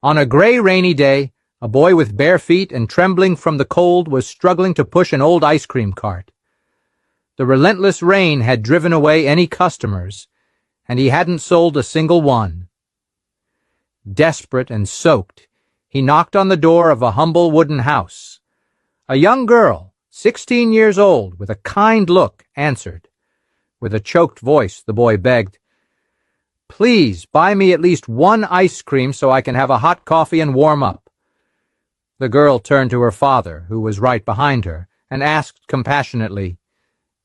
On a gray, rainy day, a boy with bare feet and trembling from the cold was struggling to push an old ice cream cart. The relentless rain had driven away any customers, and he hadn't sold a single one. Desperate and soaked, he knocked on the door of a humble wooden house. A young girl, 16 years old, with a kind look, answered. With a choked voice, the boy begged, "Please buy me at least one ice cream so I can have a hot coffee and warm up." The girl turned to her father, who was right behind her, and asked compassionately,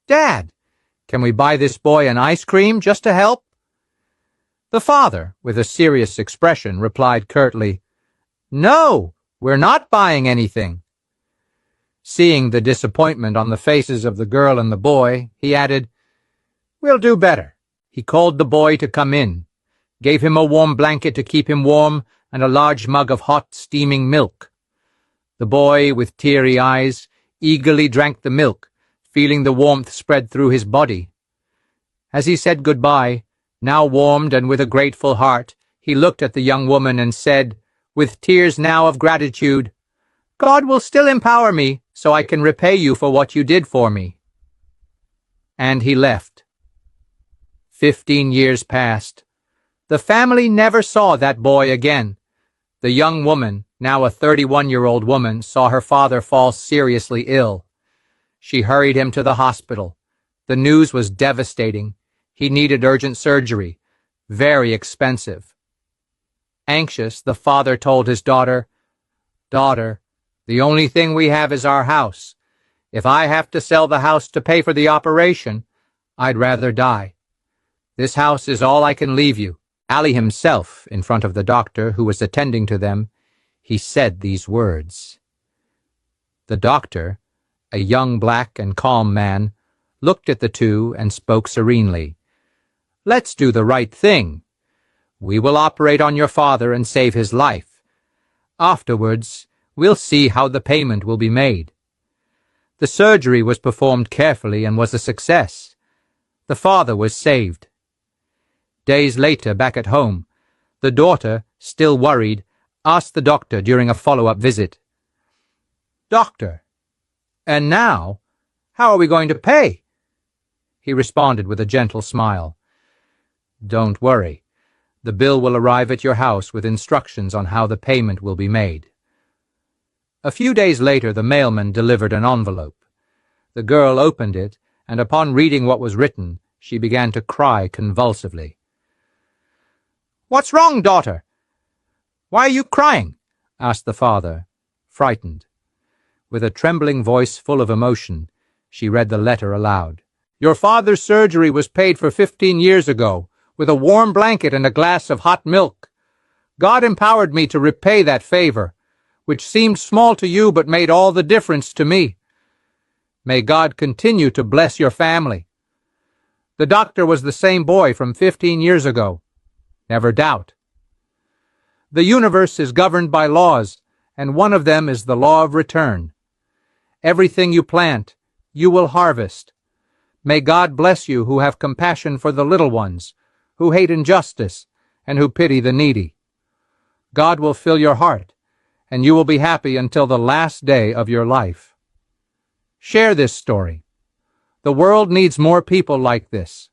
"Dad, can we buy this boy an ice cream just to help?" The father, with a serious expression, replied curtly, "No, we're not buying anything." Seeing the disappointment on the faces of the girl and the boy, he added, "We'll do better." He called the boy to come in, gave him a warm blanket to keep him warm and a large mug of hot, steaming milk. The boy, with teary eyes, eagerly drank the milk, feeling the warmth spread through his body. As he said goodbye, now warmed and with a grateful heart, he looked at the young woman and said, with tears now of gratitude, "God will still empower me so I can repay you for what you did for me." And he left. 15 years passed. The family never saw that boy again. The young woman, now a 31-year-old woman, saw her father fall seriously ill. She hurried him to the hospital. The news was devastating. He needed urgent surgery, very expensive. Anxious, the father told his daughter, "Daughter, the only thing we have is our house. If I have to sell the house to pay for the operation, I'd rather die. This house is all I can leave you." Ali himself, in front of the doctor who was attending to them, he said these words. The doctor, a young black and calm man, looked at the two and spoke serenely. "Let's do the right thing. We will operate on your father and save his life. Afterwards, we'll see how the payment will be made." The surgery was performed carefully and was a success. The father was saved. Days later, back at home, the daughter, still worried, asked the doctor during a follow-up visit, "Doctor, and now, how are we going to pay?" He responded with a gentle smile, "Don't worry. The bill will arrive at your house with instructions on how the payment will be made." A few days later, the mailman delivered an envelope. The girl opened it, and upon reading what was written, she began to cry convulsively. "What's wrong, daughter? Why are you crying?" asked the father, frightened. With a trembling voice full of emotion, she read the letter aloud. "Your father's surgery was paid for 15 years ago, with a warm blanket and a glass of hot milk. God empowered me to repay that favor, which seemed small to you but made all the difference to me. May God continue to bless your family. The doctor was the same boy from 15 years ago. Never doubt. The universe is governed by laws, and one of them is the law of return. Everything you plant, you will harvest. May God bless you who have compassion for the little ones, who hate injustice, and who pity the needy. God will fill your heart, and you will be happy until the last day of your life." Share this story. The world needs more people like this.